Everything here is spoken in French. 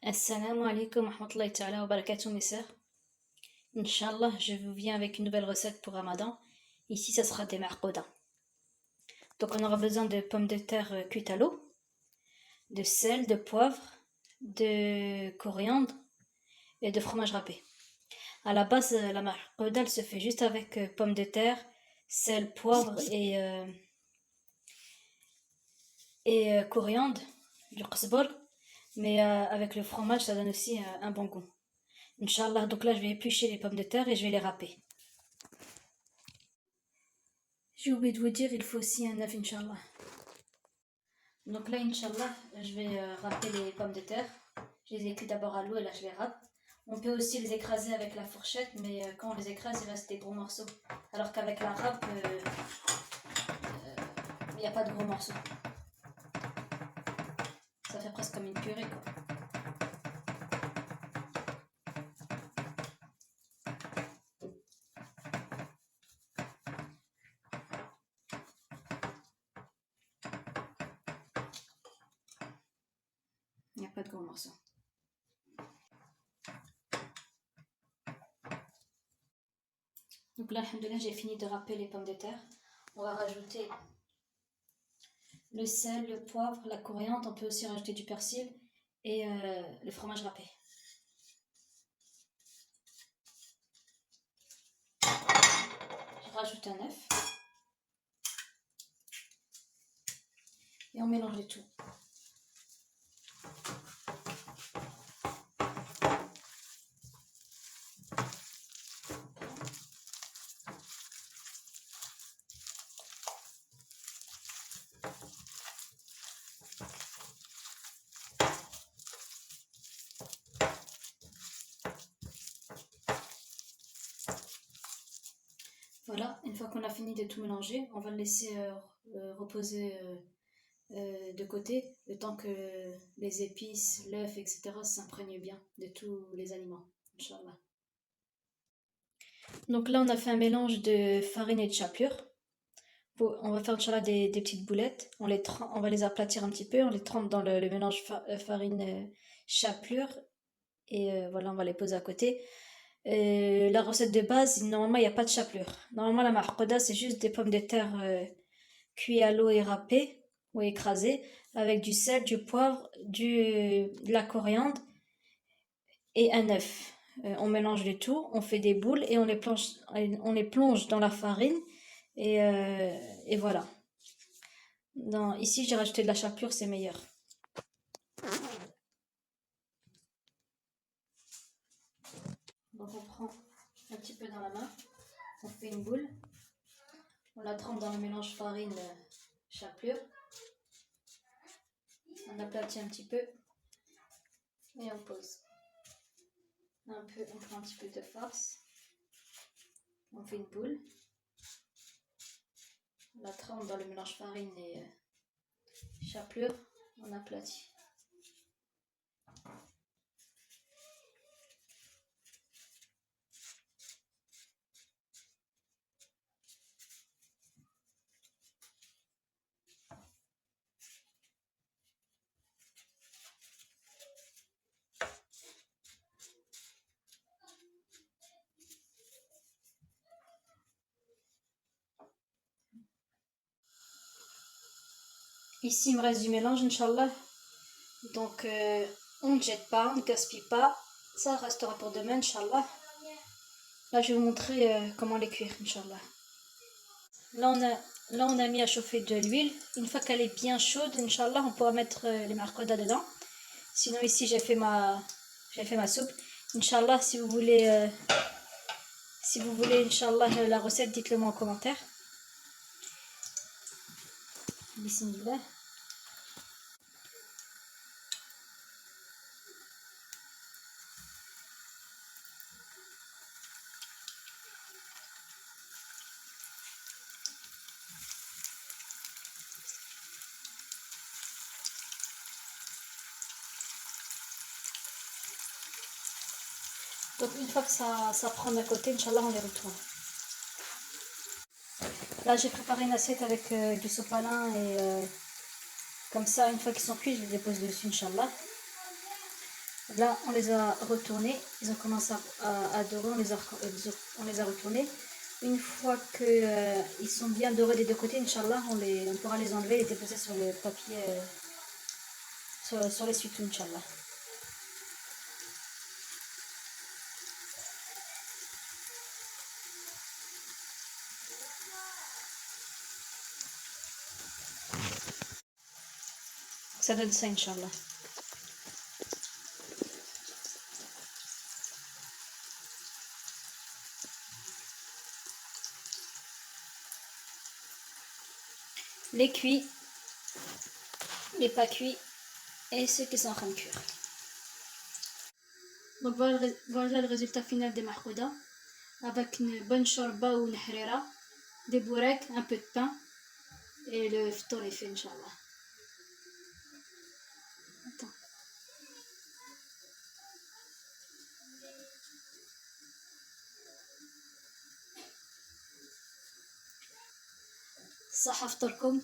Assalamu alaikum wa rahmatullahi ta'ala wa barakatuh mes sœurs. Inch'Allah, je vous viens avec une nouvelle recette pour Ramadan. Ici, ça sera des marqouda. Donc on aura besoin de pommes de terre cuites à l'eau, de sel, de poivre, de coriandre et de fromage râpé. À la base, la marqouda, elle se fait juste avec pommes de terre, sel, poivre et coriandre, du qsbor. Mais avec le fromage, ça donne aussi un bon goût. Inch'Allah, donc là je vais éplucher les pommes de terre et je vais les râper. J'ai oublié de vous dire, il faut aussi un œuf, Inch'Allah. Donc là, Inch'Allah, je vais râper les pommes de terre. Je les cuis d'abord à l'eau et là je les râpe. On peut aussi les écraser avec la fourchette, mais quand on les écrase, il reste des gros morceaux. Alors qu'avec la râpe, il n'y a pas de gros morceaux. Ça fait presque comme une purée, quoi. Il n'y a pas de gros morceaux. Donc là, alhamdoulilah, j'ai fini de râper les pommes de terre. On va rajouter le sel, le poivre, la coriandre. On peut aussi rajouter du persil et le fromage râpé. Je rajoute un œuf et on mélange le tout. Voilà, une fois qu'on a fini de tout mélanger, on va le laisser reposer de côté, le temps que les épices, l'œuf, etc. s'imprègnent bien de tous les aliments, Inch'Allah. Donc là, on a fait un mélange de farine et de chapelure. On va faire, Inch'Allah, des petites boulettes. On va les aplatir un petit peu, on les trempe dans le mélange farine-chapelure. Et voilà, on va les poser à côté. La recette de base, normalement, il n'y a pas de chapelure. Normalement, la marqouda, c'est juste des pommes de terre cuites à l'eau et râpées ou écrasées avec du sel, du poivre, de la coriandre et un œuf. On mélange le tout, on fait des boules et on les plonge dans la farine et voilà. Ici, j'ai rajouté de la chapelure, c'est meilleur. Donc on prend un petit peu dans la main, on fait une boule. On la trempe dans le mélange farine-chapelure. On aplatit un petit peu et on pose. On prend un petit peu de farce. On fait une boule. On la trempe dans le mélange farine et chapelure. On aplatit. Ici, il me reste du mélange, Inch'Allah. Donc, on ne jette pas, on ne gaspille pas. Ça restera pour demain, Inch'Allah. Là, je vais vous montrer comment les cuire, Inch'Allah. Là, on a mis à chauffer de l'huile. Une fois qu'elle est bien chaude, Inch'Allah, on pourra mettre les marqouda dedans. Sinon, ici, j'ai fait ma soupe. Inch'Allah, si vous voulez, Inch'Allah, la recette, dites-le moi en commentaire. Bismillah. Donc une fois que ça prend d'un côté, Inch'Allah, on les retourne. Là, j'ai préparé une assiette avec du sopalin et comme ça, une fois qu'ils sont cuits, je les dépose dessus, Inch'Allah. Là, on les a retournés. Ils ont commencé à dorer. On les a retournés. Une fois que ils sont bien dorés des deux côtés, Inch'Allah, on pourra les enlever et déposer sur le papier, sur les suites, Inch'Allah. Ça donne ça, Inch'Allah. Les cuits, les pas cuits et ceux qui sont en train de cuire. Donc voilà le résultat final des mahkouda avec une bonne shorba ou une harira, des boureks, un peu de pain et le ftour est fait, Inch'Allah. Attends. صحة فطوركم.